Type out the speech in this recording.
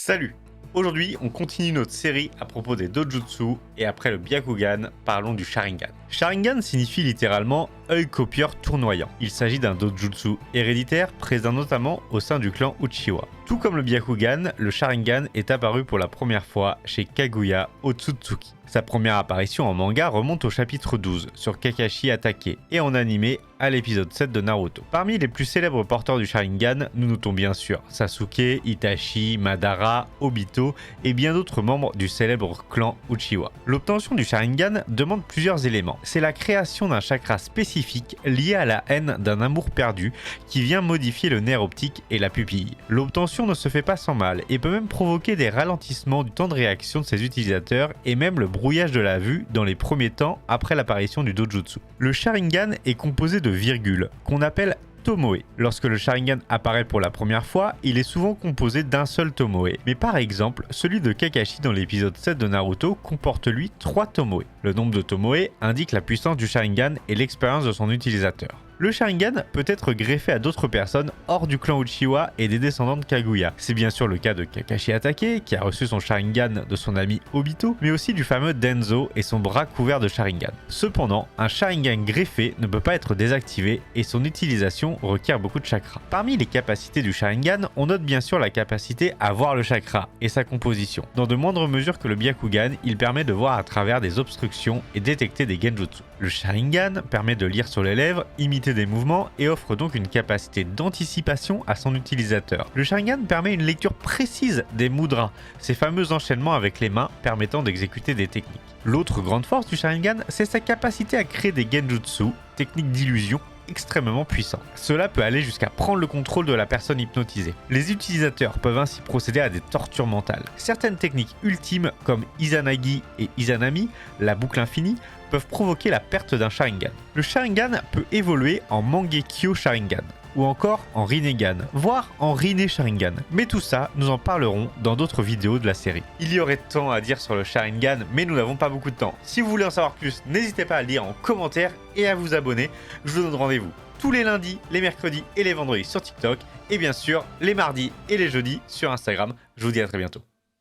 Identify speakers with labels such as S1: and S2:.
S1: Salut! Aujourd'hui, on continue notre série à propos des dojutsu et après le Byakugan, parlons du Sharingan. Sharingan signifie littéralement œil copieur tournoyant. Il s'agit d'un dojutsu héréditaire présent notamment au sein du clan Uchiwa. Tout comme le Byakugan, le Sharingan est apparu pour la première fois chez Kaguya Otsutsuki. Sa première apparition en manga remonte au chapitre 12 sur Kakashi attaqué et en animé à l'épisode 7 de Naruto. Parmi les plus célèbres porteurs du Sharingan, nous notons bien sûr Sasuke, Itachi, Madara, Obito et bien d'autres membres du célèbre clan Uchiwa. L'obtention du Sharingan demande plusieurs éléments. C'est la création d'un chakra spécifique lié à la haine d'un amour perdu qui vient modifier le nerf optique et la pupille. L'obtention ne se fait pas sans mal et peut même provoquer des ralentissements du temps de réaction de ses utilisateurs et même le brouillage de la vue dans les premiers temps après l'apparition du dojutsu. Le Sharingan est composé de virgules qu'on appelle tomoe. Lorsque le Sharingan apparaît pour la première fois, il est souvent composé d'un seul tomoe. Mais par exemple, celui de Kakashi dans l'épisode 7 de Naruto comporte lui 3 tomoe. Le nombre de tomoe indique la puissance du Sharingan et l'expérience de son utilisateur. Le Sharingan peut être greffé à d'autres personnes hors du clan Uchiwa et des descendants de Kaguya. C'est bien sûr le cas de Kakashi attaqué, qui a reçu son Sharingan de son ami Obito, mais aussi du fameux Denzo et son bras couvert de Sharingan. Cependant, un Sharingan greffé ne peut pas être désactivé et son utilisation requiert beaucoup de chakra. Parmi les capacités du Sharingan, on note bien sûr la capacité à voir le chakra et sa composition. Dans de moindres mesures que le Byakugan, il permet de voir à travers des obstructions et détecter des genjutsu. Le Sharingan permet de lire sur les lèvres, imiter des mouvements et offre donc une capacité d'anticipation à son utilisateur. Le Sharingan permet une lecture précise des mudras, ces fameux enchaînements avec les mains permettant d'exécuter des techniques. L'autre grande force du Sharingan, c'est sa capacité à créer des genjutsu, techniques d'illusion extrêmement puissant. Cela peut aller jusqu'à prendre le contrôle de la personne hypnotisée. Les utilisateurs peuvent ainsi procéder à des tortures mentales. Certaines techniques ultimes comme Izanagi et Izanami, la boucle infinie, peuvent provoquer la perte d'un Sharingan. Le Sharingan peut évoluer en Mangekyo Sharingan ou encore en Rinnegan, voire en Rinne Sharingan. Mais tout ça, nous en parlerons dans d'autres vidéos de la série. Il y aurait tant à dire sur le Sharingan, mais nous n'avons pas beaucoup de temps. Si vous voulez en savoir plus, n'hésitez pas à le lire en commentaire et à vous abonner. Je vous donne rendez-vous tous les lundis, les mercredis et les vendredis sur TikTok, et bien sûr les mardis et les jeudis sur Instagram. Je vous dis à très bientôt.